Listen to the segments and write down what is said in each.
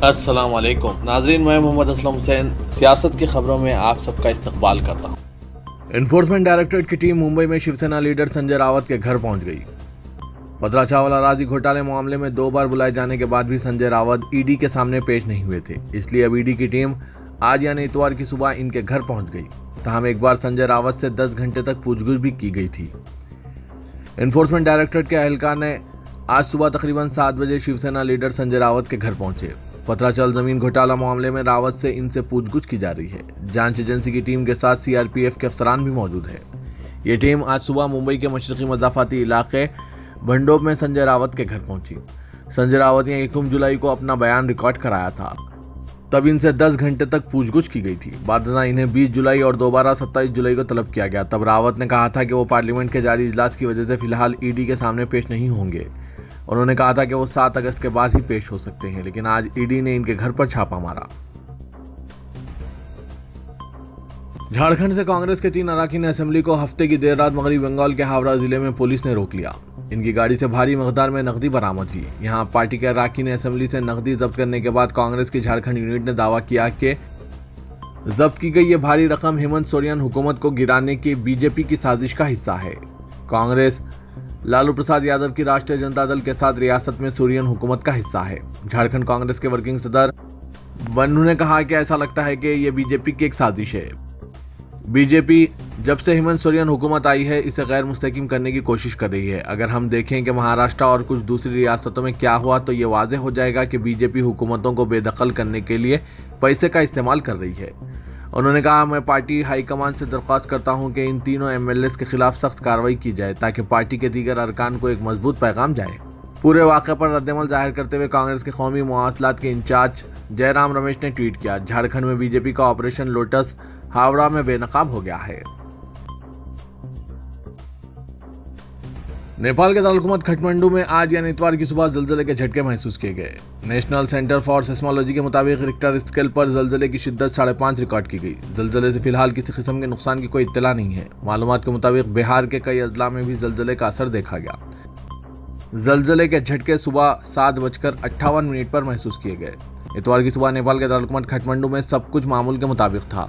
अस्सलाम वालेकुम नाजरीन, मैं मोहम्मद असलम हुसैन सियासत की खबरों में आप सबका इस्तकबाल करता हूँ। एनफोर्समेंट डायरेक्टरेट की टीम मुंबई में शिवसेना लीडर संजय रावत के घर पहुंच गई। पतरा चावल अराजी घोटाले मामले में 2 बार बुलाए जाने के बाद भी संजय रावत ईडी के सामने पेश नहीं हुए थे, इसलिए अब ईडी की टीम आज यानी इतवार की सुबह इनके घर पहुंच गई। तहम एक बार संजय रावत से 10 घंटे तक पूछगछ भी की गई थी। एनफोर्समेंट डायरेक्टरेट के एहलकार ने आज सुबह तकरीबन 7 बजे शिवसेना लीडर संजय रावत के घर पहुंचे। पतराचल जमीन घोटाला मामले में रावत से इनसे पूछगछ की जा रही है। जांच एजेंसी की टीम के साथ सीआरपीएफ के अफसरान भी मौजूद है। ये टीम आज सुबह मुंबई के मशरकी मज़ाफ़ाती इलाके भंडोप में संजय रावत के घर पहुंची। संजय रावत ने 1 जुलाई को अपना बयान रिकॉर्ड कराया था, तब इनसे 10 घंटे तक पूछगछ की गई थी। बाद में इन्हें 20 जुलाई और दोबारा 27 जुलाई को तलब किया गया। तब रावत ने कहा था कि वो पार्लियामेंट के जारी इजलास की वजह से फिलहाल ईडी के सामने पेश नहीं होंगे। उन्होंने कहा था कि वो 7 अगस्त के बाद ही पेश हो सकते हैं, लेकिन आज ईडी ने इनके घर पर छापा मारा। झारखंड से कांग्रेस के 3 अरकान असेंबली को हफ्ते की देर रात मगरबी बंगाल के हावड़ा जिले में पुलिस ने रोक लिया। इनकी गाड़ी से भारी मकदार में नकदी बरामद हुई। यहां पार्टी के अरकान असेंबली से नकदी जब्त करने के बाद कांग्रेस की झारखंड यूनिट ने दावा किया कि जब्त की गई ये भारी रकम हेमंत सोरेन हुकूमत को गिराने की बीजेपी की साजिश का हिस्सा है। कांग्रेस लालू प्रसाद यादव की राष्ट्रीय जनता दल के साथ रियासत में सोरेन हुकूमत का हिस्सा है। झारखंड कांग्रेस के वर्किंग सदर बन्नू ने कहा कि ऐसा लगता है कि यह बीजेपी की एक साजिश है। बीजेपी जब से हेमंत सोरेन हुकूमत आई है इसे गैर मुस्तकीम करने की कोशिश कर रही है। अगर हम देखें कि महाराष्ट्र और कुछ दूसरी रियासतों में क्या हुआ तो ये वाज़ेह हो जाएगा कि बीजेपी हुकूमतों को बेदखल करने के लिए पैसे का इस्तेमाल कर रही है। उन्होंने कहा, मैं पार्टी हाईकमान से दरख्वास्त करता हूं कि इन तीनों एमएलएस के खिलाफ सख्त कार्रवाई की जाए ताकि पार्टी के दीगर अरकान को एक मजबूत पैगाम जाए। पूरे वाक़े पर रद्दमल जाहिर करते हुए कांग्रेस के कौमी मवासलात के इंचार्ज जयराम रमेश ने ट्वीट किया, झारखंड में बीजेपी का ऑपरेशन लोटस हावड़ा में बेनकाब हो गया है। नेपाल के दारकूमत काठमांडू में आज यानी इतवार की सुबह जलजले के झटके महसूस किए गए। नेशनल सेंटर फॉर सेस्मोलॉजी के मुताबिक रिक्टर स्केल पर जलजले की शिद्दत 5.5 रिकॉर्ड की गई। जलजले से फिलहाल किसी किस्म के नुकसान की कोई इत्तला नहीं है। मालूमात के मुताबिक बिहार के कई अजला में भी जलजले का असर देखा गया। जलजले के झटके सुबह 7:58 पर महसूस किए गए। इतवार की सुबह नेपाल के दारकूमत काठमांडू में सब कुछ मामूल के मुताबिक था।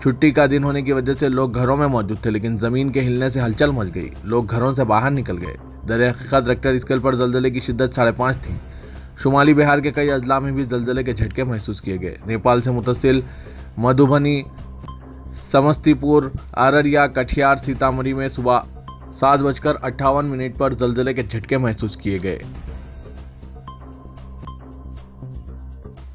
छुट्टी का दिन होने की वजह से लोग घरों में मौजूद थे, लेकिन जमीन के हिलने से हलचल मच गई। लोग घरों से बाहर निकल गए। दरअसल रिक्टर स्केल पर जलजले की शिद्दत 5.5 थी। शुमाली बिहार के कई अजला में भी जलजले के झटके महसूस किए गए। नेपाल से मुतसिल मधुबनी, समस्तीपुर, अररिया, कटिहार, सीतामढ़ी में सुबह 7:58 पर जलजले के झटके महसूस किए गए।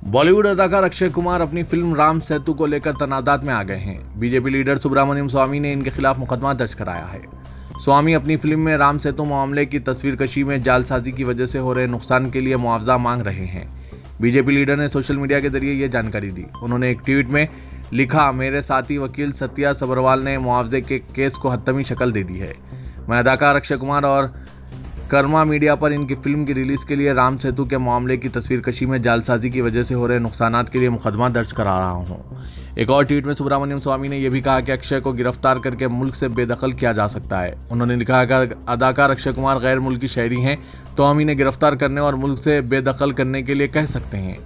बॉलीवुड अदाकार अक्षय कुमार अपनी फिल्म राम सेतु को लेकर तनाजात में आ गए हैं। बीजेपी लीडर सुब्रमण्यम स्वामी ने इनके खिलाफ मुकदमा दर्ज कराया है। स्वामी अपनी फिल्म में राम सेतु मामले की तस्वीरकशी में जालसाजी की वजह से हो रहे नुकसान के लिए मुआवजा मांग रहे हैं। बीजेपी लीडर ने सोशल मीडिया के जरिए ये जानकारी दी। उन्होंने एक ट्वीट में लिखा, मेरे साथी वकील सत्या सबरवाल ने मुआवजे के केस को हतमी शक्ल दे दी है। मैं अदाकार अक्षय कुमार और कर्मा मीडिया पर इनकी फिल्म की रिलीज के लिए राम सेतु के मामले की तस्वीरकशी में जालसाजी की वजह से हो रहे नुकसानात के लिए मुकदमा दर्ज करा रहा हूं। एक और ट्वीट में सुब्रमण्यम स्वामी ने यह भी कहा कि अक्षय को गिरफ्तार करके मुल्क से बेदखल किया जा सकता है। उन्होंने लिखा कि अगर अदाकार अक्षय कुमार गैर मुल्की शहरी हैं तो हम इन्हें गिरफ्तार करने और मुल्क से बेदखल करने के लिए कह सकते हैं।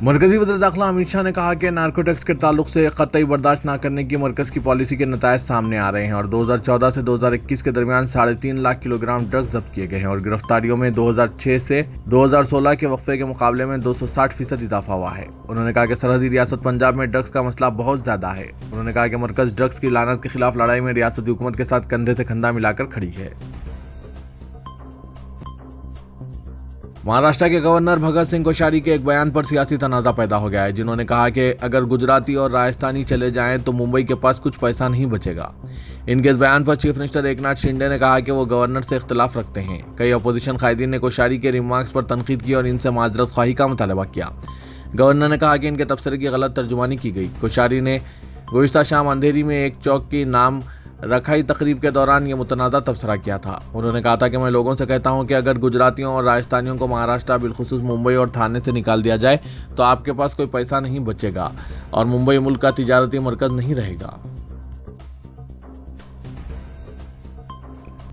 मरकजी वज़ीर दाखिला अमित शाह ने कहा कि नारकोटिक्स के ताल्लुक से कतई बर्दाश्त न करने की मरकज़ की पॉलिसी के नतायज सामने आ रहे हैं और 2014 से 2021 के दरमियान 3.5 लाख किलोग्राम ड्रग्स जब्त किए गए हैं और गिरफ्तारियों में 2006 से 2016 के वक्फे के मुकाबले में 260% इजाफा हुआ है। उन्होंने कहा कि सरहदी रियासत पंजाब में ड्रग्स का मसला बहुत ज़्यादा है। उन्होंने कहा कि मरकज़ ड्रग्स की लानत के खिलाफ लड़ाई में रियासती हुकूमत के साथ कंधे से कंधा मिलाकर खड़ी है। महाराष्ट्र के गवर्नर भगत सिंह कोश्यारी के एक बयान पर सियासी तनाज़ा पैदा हो गया है, जिन्होंने कहा कि अगर गुजराती और राजस्थानी चले जाएं तो मुंबई के पास कुछ पैसा नहीं बचेगा। इनके इस बयान पर चीफ मिनिस्टर एकनाथ शिंदे ने कहा कि वो गवर्नर से इख्तिलाफ रखते हैं। कई अपोजिशन कायदीन ने कोश्यारी के रिमार्क्स पर तनकीद की और इनसे माजरत ख्वाही का मुतालबा किया। गवर्नर ने कहा कि इनके तबसरे की गलत तर्जुमानी की गई। कोश्यारी ने गुज़िश्ता शाम अंधेरी में एक चौक की नाम रखाई तकरीब के दौरान ये मुतनाज़ा तबसरा किया था। उन्होंने कहा था कि मैं लोगों से कहता हूं कि अगर गुजरातियों और राजस्थानियों को महाराष्ट्र बिलखुसूस मुंबई और थाने से निकाल दिया जाए तो आपके पास कोई पैसा नहीं बचेगा और मुंबई मुल्क का तिजारती मरकज़ नहीं रहेगा।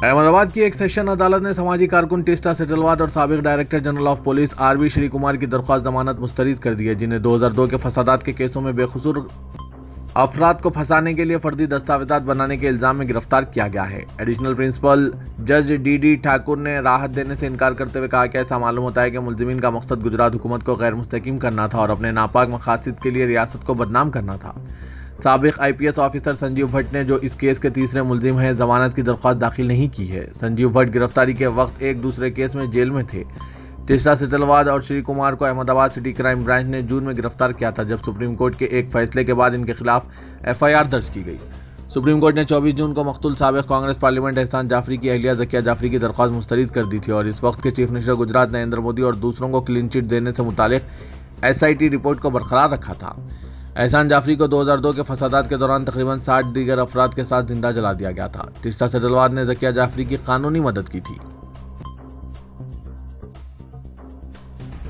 अहमदाबाद की एक सेशन अदालत ने समाजी कारकुन टिस्टा सेटलवाद और साबिक director general of police RB Sreekumar की दरख्वास्त जमानत मुस्तरद कर दी है, जिन्हें 2002 के फसादात के केसों में बेकसूर अफराद को फंसाने के लिए फर्जी दस्तावेजात बनाने के इल्जाम में गिरफ्तार किया गया है। एडिशनल प्रिंसिपल जज डी ठाकुर ने राहत देने से इनकार करते हुए कहा कि ऐसा मालूम होता है कि मुलजिमीन का मकसद गुजरात हुकूमत को गैर मुस्तकीम करना था और अपने नापाक मकासद के लिए रियासत को बदनाम करना था। साबिक IPS ऑफिसर संजीव भट्ट ने, जो इस केस के तीसरे मुलजिम हैं, जमानत की दरख्वास्त दाखिल नहीं की है। संजीव भट्ट गिरफ्तारी के वक्त एक दूसरे केस में जेल में थे। टिस्टा सेटलवाद और श्री कुमार को अहमदाबाद सिटी क्राइम ब्रांच ने जून में गिरफ्तार किया था, जब सुप्रीम कोर्ट के एक फैसले के बाद इनके खिलाफ FIR दर्ज की गई। सुप्रीम कोर्ट ने 24 जून को मकतूल साबिक कांग्रेस पार्लियामेंट एहसान जाफरी की अहलिया ज़किया जाफरी की दरख्वास्त मुस्तरद कर दी थी और इस वक्त के चीफ मिनिस्टर गुजरात नरेंद्र मोदी और दूसरों को क्लीन चिट देने से मुतालिक SIT रिपोर्ट को बरकरार रखा था। एहसान जाफरी को 2002 के फसादात के दौरान तकरीबन 60 दीगर अफराद के साथ जिंदा जला दिया गया था। टिस्टा सेटलवाद ने ज़किया जाफरी की कानूनी मदद की थी।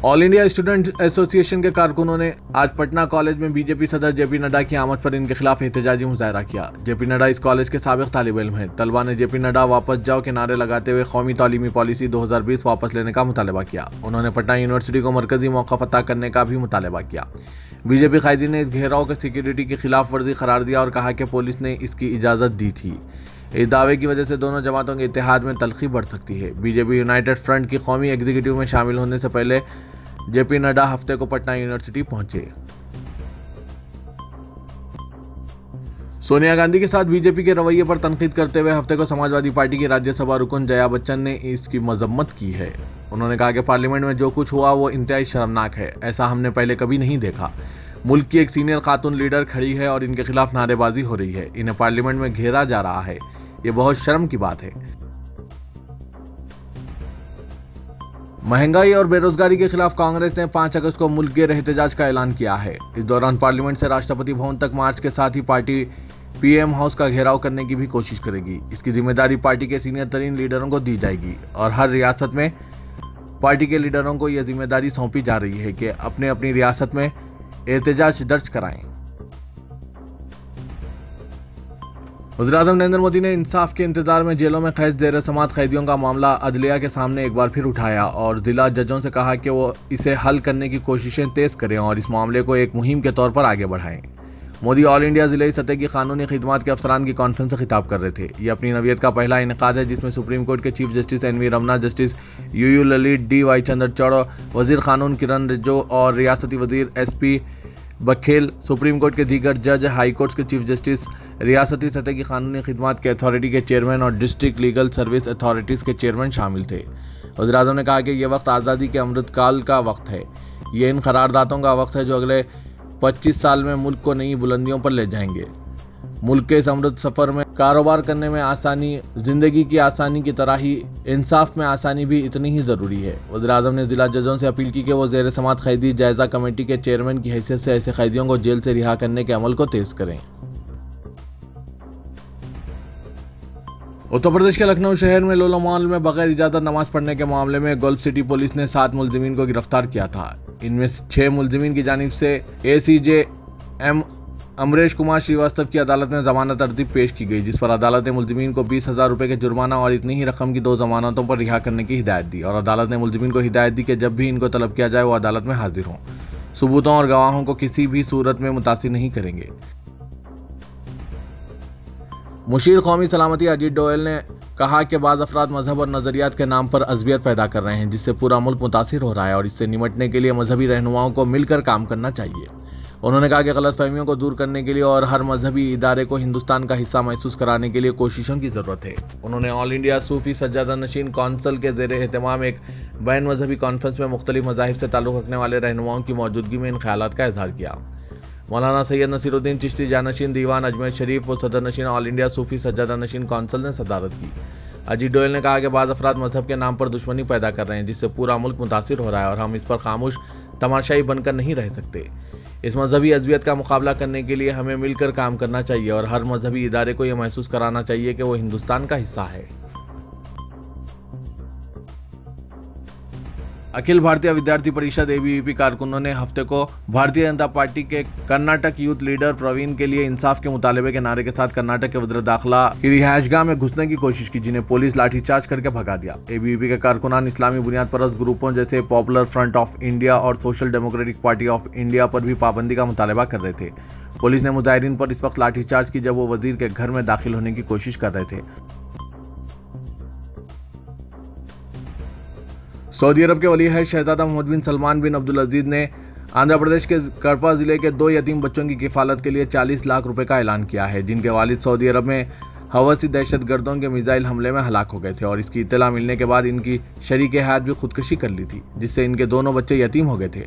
ऑल इंडिया स्टूडेंट एसोसिएशन के कारकुनों ने आज पटना कॉलेज में बीजेपी सदर JP नड्डा की आमद पर इनके खिलाफ एहतजाजी मुजाहरा किया। JP नड्डा इस कॉलेज के साबिक तालिब इल्म हैं। तलबा ने JP नड्डा वापस जाओ के नारे लगाते हुए कौमी तालीमी पॉलिसी 2020 वापस लेने का मुतालबा किया। उन्होंने पटना यूनिवर्सिटी को मरकजी मौक़िफ़ अता करने का भी मुतालबा किया। बीजेपी कायदीन ने इस घेराव को सिक्योरिटी की खिलाफ वर्जी करार दिया और कहा कि पुलिस ने इसकी इजाज़त दी थी। इस दावे की वजह से दोनों जमातों के इत्तेहाद में तलखी बढ़ सकती है। बीजेपी यूनाइटेड फ्रंट की कौमी एग्जीक्यूटिव में शामिल होने से पहले JP नड्डा हफ्ते को पटना यूनिवर्सिटी पहुंचे। सोनिया गांधी के साथ बीजेपी के रवैये पर तनकीद करते हुए हफ्ते को समाजवादी पार्टी की राज्यसभा रुकन जया बच्चन ने इसकी मजम्मत की है। उन्होंने कहा कि पार्लियामेंट में जो कुछ हुआ वो इंतहाई शर्मनाक है, ऐसा हमने पहले कभी नहीं देखा। मुल्क की एक सीनियर खातून लीडर खड़ी है और इनके खिलाफ नारेबाजी हो रही है। इन्हें पार्लियामेंट में घेरा जा रहा है, ये बहुत शर्म की बात है। महंगाई और बेरोजगारी के खिलाफ कांग्रेस ने 5 अगस्त को मुल्क घेर एहतजाज का ऐलान किया है। इस दौरान पार्लियामेंट से राष्ट्रपति भवन तक मार्च के साथ ही पार्टी PM हाउस का घेराव करने की भी कोशिश करेगी। इसकी जिम्मेदारी पार्टी के सीनियर तरीन लीडरों को दी जाएगी और हर रियासत में पार्टी के लीडरों को यह जिम्मेदारी सौंपी जा रही है कि अपने अपनी रियासत में एहतजाज दर्ज कराएं। वज़ीर-ए-आज़म नरेंद्र मोदी ने इंसाफ के इंतजार में जेलों में कैद ज़ेर समात कैदियों का मामला अदलिया के सामने एक बार फिर उठाया और जिला जजों से कहा कि वो इसे हल करने की कोशिशें तेज करें और इस मामले को एक मुहिम के तौर पर आगे बढ़ाएं। मोदी ऑल इंडिया ज़िले सतह की कानूनी खिदमात के अफसरान की कॉन्फ्रेंस से खिताब कर रहे थे। ये अपनी नवियत का पहला इनेकाद है जिसमें सुप्रीम कोर्ट के chief justice NV Ramana, justice UU Lalit, DY Chandrachud, वजीर कानून किरण रिजिजू और रियासती वजीर SP बघेल, सुप्रीम कोर्ट के दीगर जज, हाई कोर्ट के चीफ जस्टिस, रियासती सतह की कानूनी खिदमात के अथॉरिटी के चेयरमैन और डिस्ट्रिक्ट लीगल सर्विस अथॉरिटीज़ के चेयरमैन शामिल थे। वज़ीर-ए-आज़म ने कहा कि यह वक्त आज़ादी के अमृतकाल का वक्त है। ये इन करारदादों का वक्त है जो अगले 25 साल में मुल्क को नई बुलंदियों पर ले जाएंगे। मुल्क के इस अमृत सफ़र में कारोबार करने में आसानी, जिंदगी की आसानी की तरह ही इंसाफ में आसानी भी इतनी ही ज़रूरी है। वज़ीर-ए-आज़म ने ज़िला जजों से अपील की कि वो ज़ेर समात कैदी जायज़ा कमेटी के चेयरमैन की हैसियत से ऐसे कैदियों को जेल से रिहा करने के अमल को तेज़ करें। उत्तर प्रदेश के लखनऊ शहर में लोलो मॉल में बगैर इजाज़त नमाज पढ़ने के मामले में गल्फ सिटी पुलिस ने 7 मुलजिमीन को गिरफ्तार किया था। इनमें 6 मुलजिमीन की जानिब से ACJ M अमरेश कुमार श्रीवास्तव की अदालत में जमानत अर्जी पेश की गई, जिस पर अदालत ने मुलजिमीन को 20,000 रुपये के जुर्माना और इतनी ही रकम की 2 जमानतों पर रिहा करने की हिदायत दी और अदालत ने मुलजिमीन को हिदायत दी कि जब भी इनको तलब किया जाए वो अदालत में हाजिर हों, सबूतों और गवाहों को किसी भी सूरत में मुतासिर नहीं करेंगे। मुशीर कौमी सलामती अजीत डोयल ने कहा कि बाज़ अफराद मजहब और नज़रियात के नाम पर अज़बियत पैदा कर रहे हैं, जिससे पूरा मुल्क मुतासिर हो रहा है और इससे निमटने के लिए मजहबी रहनुमाओं को मिलकर काम करना चाहिए। उन्होंने कहा कि गलतफहमियों को दूर करने के लिए और हर मजहबी इदारे को हिंदुस्तान का हिस्सा महसूस कराने के लिए कोशिशों की ज़रूरत है। उन्होंने ऑल इंडिया सूफी सज्जादा नशीन कौंसिल के ज़ेर एहतमाम एक बैन मजहबी कॉन्फ्रेंस में मुख्तलिफ मज़ाहिब से ताल्लुक़ रखने वाले रहनुमाओं की मौजूदगी में इन ख्यालात का इजहार किया। मौलाना सैयद नसीरुद्दीन चिश्ती जानशीन दीवान अजमेर शरीफ व सदर नशीन ऑल इंडिया सूफी सज्जादा नशीन कौंसिल ने सदारत की। अजीत डोयल ने कहा कि बाज़ अफराद मजहब के नाम पर दुश्मनी पैदा कर रहे हैं, जिससे पूरा मुल्क मुतासिर हो रहा है और हम इस पर खामोश तमाशाई बनकर नहीं रह सकते। इस मजहबी अज़बियत का मुकाबला करने के लिए हमें मिलकर काम करना चाहिए और हर मजहबी इदारे को यह महसूस कराना चाहिए कि वो हिंदुस्तान का हिस्सा है। अखिल भारतीय विद्यार्थी परिषद एबीवीपी कारकुनों ने हफ्ते को भारतीय जनता पार्टी के कर्नाटक यूथ लीडर प्रवीण के लिए इंसाफ के मुतालबे के नारे के साथ कर्नाटक के वज्र दाखिला की रिहायशगाह में घुसने की कोशिश की, जिन्हें पुलिस लाठीचार्ज करके भगा दिया। एबीवीपी के कारकुनान इस्लामी बुनियाद परस्त ग्रुपों जैसे पॉपुलर फ्रंट ऑफ इंडिया और social democratic party of India पर भी पाबंदी का मुतालबा कर रहे थे। पुलिस ने मुजाहिरीन पर इस वक्त लाठीचार्ज की जब वो वजीर के घर में दाखिल होने की कोशिश कर रहे थे। सऊदी अरब के वली है शहजादा मोहम्मद बिन सलमान बिन अब्दुल अजीज ने आंध्र प्रदेश के कड़पा जिले के 2 यतीम बच्चों की किफालत के लिए 40 लाख रुपए का ऐलान किया है, जिनके वालिद सऊदी अरब में हवसी दहशतगर्दों के मिसाइल हमले में हलाक हो गए थे और इसकी इत्तला मिलने के बाद इनकी शरीक हयात भी खुदकुशी कर ली थी, जिससे इनके दोनों बच्चे यतीम हो गए थे।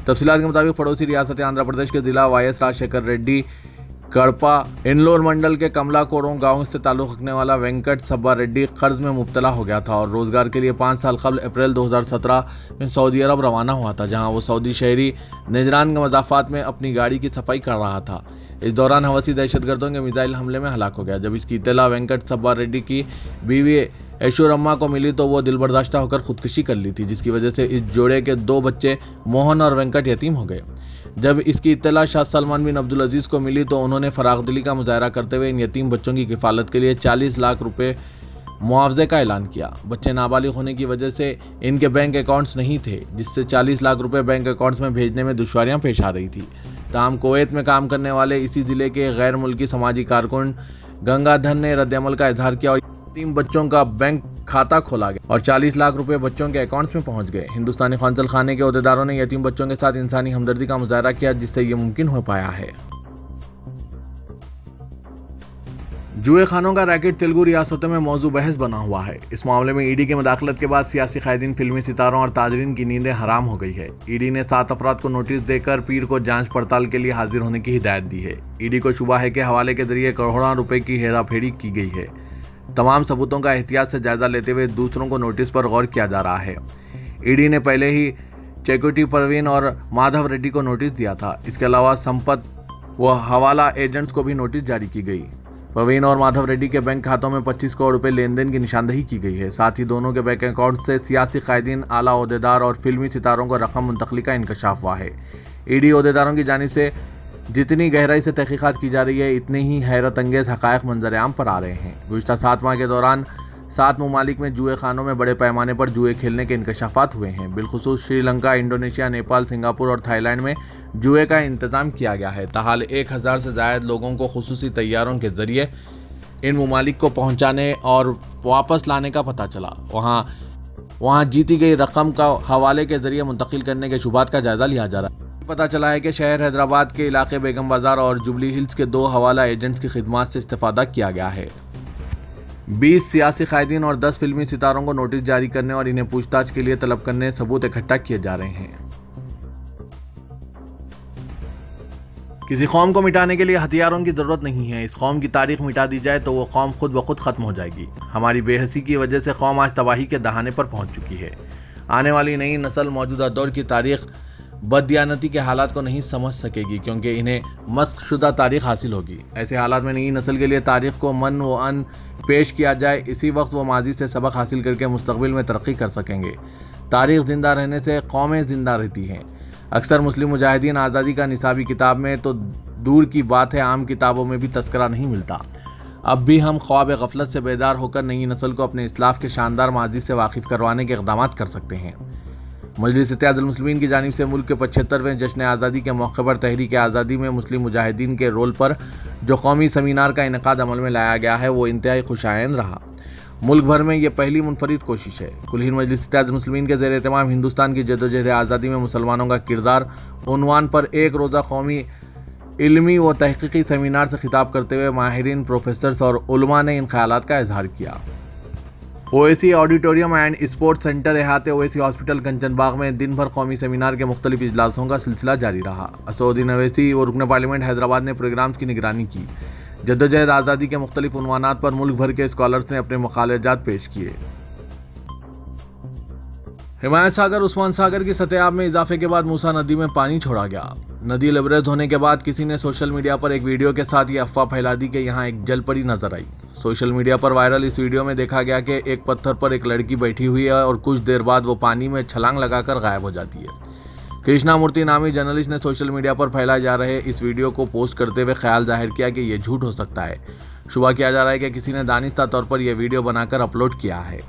तफसीलात के मुताबिक पड़ोसी रियासत आंध्र प्रदेश के जिला वायएस राजशेखर रेड्डी कड़पा इनलोर मंडल के कमलाकोरों गांव से ताल्लुक़ रखने वाला वेंकट सब्बा रेड्डी कर्ज में मुब्तला हो गया था और रोजगार के लिए 5 साल कबल अप्रैल 2017 में सऊदी अरब रवाना हुआ था, जहां वो सऊदी शहरी निजरान के मज़ाफ़ात में अपनी गाड़ी की सफाई कर रहा था। इस दौरान हवसी दहशतगर्दों के मिसाइल हमले में हलाक हो गया। जब इसकी इत्तला वेंकट सब्बा रेड्डी की बीवी ऐशुरम्मा को मिली तो वो दिलबर्दाश्ता होकर खुदकुशी कर ली थी, जिसकी वजह से इस जोड़े के 2 बच्चे मोहन और वेंकट यतीम हो गए। जब इसकी इत्तला शाह सलमान बिन अब्दुल अजीज को मिली तो उन्होंने फरागदिली का मुजाहरा करते हुए इन यतीम बच्चों की किफालत के लिए 40 लाख रुपए मुआवजे का ऐलान किया। बच्चे नाबालिग होने की वजह से इनके बैंक अकाउंट्स नहीं थे, जिससे 40 लाख रुपए बैंक अकाउंट्स में भेजने में दुश्वारियां पेश आ रही थी। ताहम कुवैत में काम करने वाले इसी जिले के गैर मुल्की समाजी कारकुन गंगाधर ने रद्दअमल का इजहार किया और 3 बच्चों का बैंक खाता खोला गया और 40 लाख रुपए बच्चों के अकाउंट्स में पहुंच गए। हिंदुस्तानी कौंसल खाने के अहदेदारों ने यतीम बच्चों के साथ इंसानी हमदर्दी का मुजाहरा किया, जिससे ये मुमकिन हो पाया है। जुए खानों का रैकेट तेलुगु रियासतों में मौजू बहस बना हुआ है। इस मामले में ईडी के मुदाखलत के बाद सियासी कायदीन, फिल्मी सितारों और ताजरीन की नींदें हराम हो गई है। ईडी ने 7 अफराद को नोटिस देकर पीर को जांच पड़ताल के लिए हाजिर होने की हिदायत दी है। ईडी को शुबा है कि हवाले के जरिए करोड़ों रुपए की हेराफेरी की गई है। तमाम सबूतों का एहतियात से जायजा लेते हुए दूसरों को नोटिस पर गौर किया जा रहा है। ईडी ने पहले ही चेकुटी प्रवीण और माधव रेड्डी को नोटिस दिया था। इसके अलावा संपत व हवाला एजेंट्स को भी नोटिस जारी की गई। प्रवीण और माधव रेड्डी के बैंक खातों में 25 करोड़ रुपए लेन देन की निशानदही की गई है। साथ ही दोनों के बैंक अकाउंट से सियासी कायदीन, आला ओहदेदार और फिल्मी सितारों को रकम मुंतकली का इंकशाफ हुआ है। ईडी ओहदेदारों की जानिब से जितनी गहराई से तहकीकात की जा रही है, इतने ही हैरत अंगेज हक़ाइक़ मंजर-ए-आम पर आ रहे हैं। गुज़िश्ता 7 माह के दौरान 7 ममालिक में जुए खानों में बड़े पैमाने पर जुए खेलने के इंकशाफात हुए हैं। बिलखुसूस श्रीलंका, इंडोनेशिया, नेपाल, सिंगापुर और थाईलैंड में जुए का इंतज़ाम किया गया है। ताहाल 1000 से ज़ायद लोगों को खुसूसी तैयारों के ज़रिए इन ममालिक को पहुँचाने और वापस लाने का पता चला। वहाँ जीती गई रकम का हवाले के ज़रिए मुंतकिल करने के शुबात का जायज़ा लिया जा रहा है। पता चला है कि शहर हैदराबाद के इलाके बेगम बाजार और जुबली हिल्स के 2 हवाला एजेंट्स की खिदमत से इस्तेफादा किया गया है। 20 सियासी कायदीन और 10 फिल्मी सितारों को नोटिस जारी करने और इन्हें पूछताछ के लिए तलब करने सबूत इकट्ठा किए जा रहे हैं। किसी कौम को मिटाने के लिए हथियारों की जरूरत नहीं है। इस कौम की तारीख मिटा दी जाए तो वो कौम खुद ब खुद खत्म हो जाएगी। हमारी बेहसी की वजह से कौम आज तबाही के दहाने पर पहुंच चुकी है। आने वाली नई नस्ल मौजूदा दौर की तारीख बददियानती के हालात को नहीं समझ सकेगी, क्योंकि इन्हें मस्ख़शुदा तारीख हासिल होगी। ऐसे हालात में नई नस्ल के लिए तारीख को मन व अन पेश किया जाए, इसी वक्त वो माजी से सबक हासिल करके मुस्तक़बिल में तरक्की कर सकेंगे। तारीख ज़िंदा रहने से कौमें ज़िंदा रहती हैं। अक्सर मुस्लिम मुजाहिदीन आज़ादी का निसाबी किताब में तो दूर की बात है, आम किताबों में भी तस्करा नहीं मिलता। अब भी हम ख्वाब गफलत से बेदार होकर नई नस्ल को अपने इस्लाफ के शानदार माजी से वाकिफ़ करवाने के इक़दाम कर सकते हैं। मजलिस इत्तेहादुल मुस्लिमीन की जानिब से मुल्क के 75वें जश्न आज़ादी के मौके पर तहरीक आज़ादी में मुस्लिम मुजाहिदीन के रोल पर जो कौमी सेमिनार का इनेकाद अमल में लाया गया है, वो इंतहाई खुशाइंद रहा। मुल्क भर में ये पहली मुनफरिद कोशिश है। कुल मजलिस इत्तेहादुल मुस्लिमीन के ज़ेर एहतमाम हिंदुस्तान की जद्दोजहद आज़ादी में मुसलमानों का किरदार उन्वान पर एक रोज़ा कौमी इल्मी व तहक़ीक़ी सेमिनार से खिताब करते हुए माहिरीन, प्रोफेसर्स और उलमा ने इन ख़यालात का इजहार किया। OAC auditorium and sports centre एहाते ओएसी हॉस्पिटल कंचन बाग में दिन भर कौमी सेमिनार के मुख्तलिफ इजलासों का सिलसिला जारी रहा। असदुद्दीन अवैसी और रुकन पार्लियामेंट हैदराबाद ने प्रोग्राम्स की निगरानी की। जद्दोजहद आज़ादी के मुख्तलिफ उन्वानात पर मुल्क भर के स्कॉलर्स ने अपने मकालजात पेश किए। हिमायत सागर उस्मान सागर की सतह आब में इजाफे के बाद मूसा नदी में पानी छोड़ा गया। नदी लबरेज होने के बाद किसी ने सोशल मीडिया पर एक वीडियो के साथ ये अफवाह फैला दी कि यहाँ एक जलपरी नजर आई। सोशल मीडिया पर वायरल इस वीडियो में देखा गया कि एक पत्थर पर एक लड़की बैठी हुई है और कुछ देर बाद वो पानी में छलांग लगाकर गायब हो जाती है। कृष्णा मूर्ति नामी जर्नलिस्ट ने सोशल मीडिया पर फैलाए जा रहे इस वीडियो को पोस्ट करते हुए ख्याल जाहिर किया कि ये झूठ हो सकता है। शुबा किया जा रहा है कि किसी ने दानिस्ता तौर पर यह वीडियो बनाकर अपलोड किया है।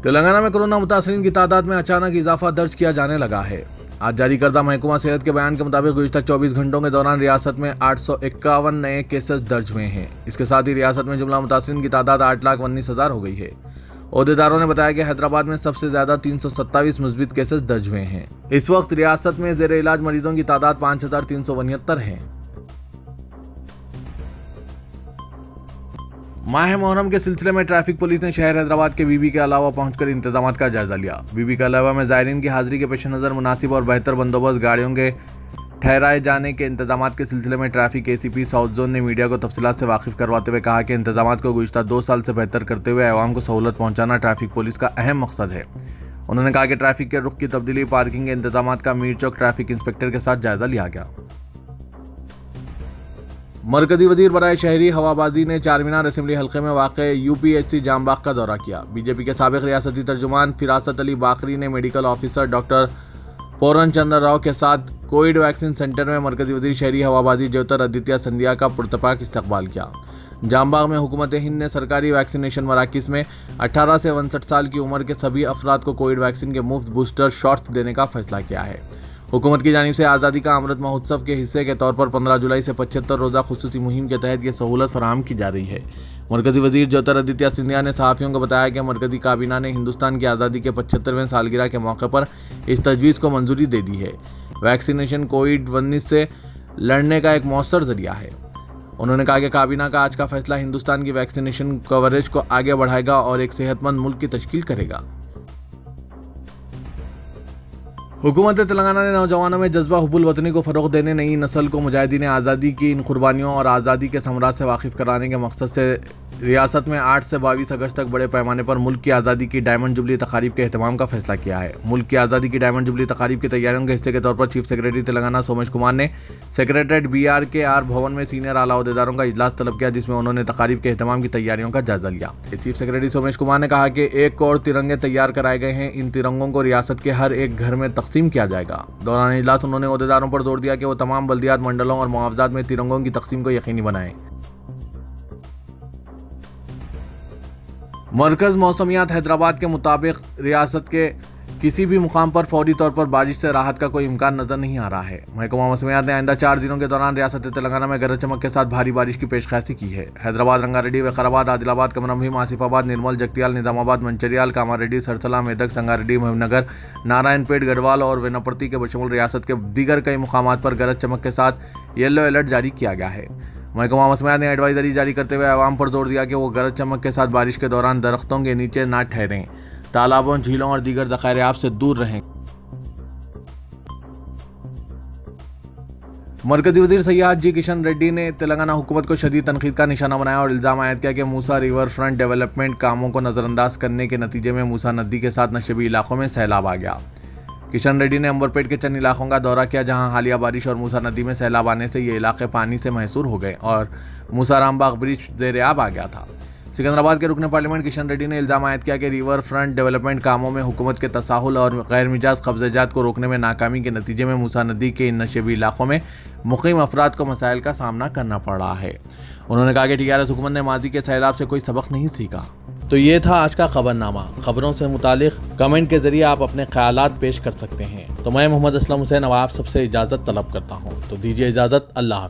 तेलंगाना में कोरोना मुतासरीन की तादाद में अचानक इजाफा दर्ज किया जाने लगा है। आज जारी करदा महकमा सेहत के बयान के मुताबिक गुज़िश्ता 24 घंटों के दौरान रियासत में 851 नए केसेस दर्ज हुए हैं। इसके साथ ही रियासत में जुमला मुतासरीन की तादाद 8,19,000 हो गई है। ओहदेदारों ने बताया कि हैदराबाद में सबसे ज्यादा 327 मुस्बित केसेस दर्ज हुए हैं। इस वक्त रियासत में जेर इलाज मरीजों की तादाद 5,369 है। माह मुहर्रम के सिलसिले में ट्रैफिक पुलिस ने शहर हैदराबाद के बीबी के अलावा पहुंचकर इंतजामात का जायजा लिया। बीबी के अलावा में ज़ायरीन की हाजिरी के पेश नज़र मुनासिब और बेहतर बंदोबस्त गाड़ियों के ठहराए जाने के इंतजामात के सिलसिले में ट्रैफिक एसीपी साउथ जोन ने मीडिया को तफसीलात से वाकिफ करवाते हुए कहा कि इंतजामात को गुज़िश्ता 2 साल से बेहतर करते हुए अवाम को सहूलत पहुँचाना ट्रैफिक पुलिस का अहम मकसद है। उन्होंने कहा कि ट्रैफिक के रुख की तब्दीली, पार्किंग के इंतजामात का मीर चौक ट्रैफिक इंस्पेक्टर के साथ जायजा लिया गया। मरकजी वजीर बराए शहरी हवाबाजी ने चारमीनार असेंबली हल्के में वाक़े यूपीएससी जामबाग का दौरा किया। बीजेपी के साबिक रियासती तर्जुमान फिरासत अली बाकरी ने मेडिकल ऑफिसर डॉक्टर पोरन चंद्र राव के साथ कोविड वैक्सीन सेंटर में मरकजी वजीर शहरी हवाबाजी ज्योतिरादित्य सिंधिया का पुरतपाक इस्तकबाल किया। जामबाग में हुकूमत हिंद ने सरकारी वैक्सीनेशन मराकिज में 18 से 59 साल की उम्र के सभी अफराद को कोविड वैक्सीन के मुफ्त बूस्टर शॉट्स देने का फैसला किया है। हुकूमत की जानिब से आज़ादी का अमृत महोत्सव के हिस्से के तौर पर 15 जुलाई से 75 रोज़ा खुसूसी मुहिम के तहत ये सहूलत फराहम की जा रही है। मरकजी वजीर ज्योतिरादित्य सिंधिया ने सहाफ़ियों को बताया कि मरकजी काबीना ने हिंदुस्तान की आज़ादी के 75वें सालगिरह के मौके पर इस तजवीज़ को मंजूरी दे दी है। वैक्सीनेशन कोविड-19 से लड़ने का एक मौसर जरिया है। उन्होंने कहा कि काबीना का आज का फैसला हिंदुस्तान की वैक्सीनेशन कवरेज को आगे बढ़ाएगा और एक सेहतमंद मुल्क की तश्कील करेगा। हुकूमत तेलंगाना ने नौजवानों में जज्बा हुब्बुल वतनी को फ़रोग़ देने, नई नस्ल को मुजाहिदीन आज़ादी की इन कुर्बानियों और आज़ादी के समरात से वाकिफ़ कराने के मकसद से रियासत में 8 से 22 अगस्त तक बड़े पैमाने पर मुल्क की आज़ादी की डायमंड जुबली तकारीब के अहतमाम का फैसला किया है। मुल्क की आज़ादी की डायमंड जुबली तकारीब की तैयारियों के हिस्से के तौर पर चीफ सेक्रेटरी तेलंगाना सोमेश कुमार ने सेक्रेटरीट BRKR भवन में सीनियर आला ओहदेदारों का इजलास तलब किया, जिसमें उन्होंने तकारीब के अहतमाम की तैयारियों का जायजा लिया। चीफ सेक्रेटरी सोमेश कुमार ने कहा कि 1 करोड़ तिरंगे तैयार कराए गए हैं। इन तिरंगों को रियासत के हर एक घर में तकसीम किया जाएगा। दौरान इजलास उन्होंने ओहदेदारों पर जोर दिया कि वो तमाम बल्दियात मंडलों और मुआवजात में तिरंगों की तकसीम को यकीनी बनाएं। मरकज मौसमियात हैदराबाद के मुताबिक रियासत के किसी भी मुकाम पर फौरी तौर पर बारिश से राहत का कोई इम्कान नजर नहीं आ रहा है। महकमा मौसमियात ने आइंदा 4 दिनों के दौरान रियासत तेलंगाना में गरज चमक के साथ भारी बारिश की पेशकशी की है। हैदराबाद, रंगारेड्डी, विकाराबाद, आदिलाबाद, कमरभीम, आसिफाबाद, निर्मल, जगतियाल, निजामाबाद, मंचिर्याल, कामारेड्डी, सरसला, मेदक, संगारेड्डी, महबूबनगर, नारायणपेट, गढ़वाल और वेनापट्टी के बशमूल रियासत के दीगर कई मुकामात पर गरज चमक के साथ येलो अलर्ट जारी किया गया है। महकमा मौसमियात ने एडवाइजरी जारी करते हुए आवाम पर जोर दिया कि वो गरज चमक के साथ बारिश के दौरान दरख्तों के नीचे ना ठहरें, तालाबों, झीलों और दीगर ज़खायर-ए-आब से दूर रहें। मरकजी वजीर सयाहत जी किशन रेड्डी ने तेलंगाना हुकूमत को शदीद तनकीद का निशाना बनाया और इल्ज़ाम आयद किया कि मूसा रिवर फ्रंट डेवलपमेंट कामों को नज़रअंदाज करने के नतीजे में मूसा नदी के साथ नशेबी इलाकों में सैलाब आ गया। किशन रेड्डी ने अंबरपेट के चंद इलाकों का दौरा किया, जहां हालिया बारिश और मूसा नदी में सैलाब आने से ये इलाके पानी से महसूर हो गए और मूसा रामबाग ब्रिज ज़ेर-ए-आब आ गया था। सिकंदराबाद के रुकन पार्लियामेंट किशन रेड्डी ने इल्ज़ाम आयद किया कि रिवर फ्रंट डेवलपमेंट कामों में हुकूमत के तसाहुल और गैर मिजाज कब्ज़ेजात को रोकने में नाकामी के नतीजे में मूसा नदी के इन नशेबी इलाकों में मुकीम अफराद को मसाइल का सामना करना पड़ रहा है। उन्होंने कहा कि TRS हुकूमत ने माजी के सैलाब से कोई सबक नहीं सीखा। तो ये था आज का खबरनामा। खबरों से मुतालिक कमेंट के जरिए आप अपने ख्यालात पेश कर सकते हैं। तो मैं मोहम्मद असलम हुसैन अब आप सबसे इजाज़त तलब करता हूँ। तो दीजिए इजाज़त। अल्लाह।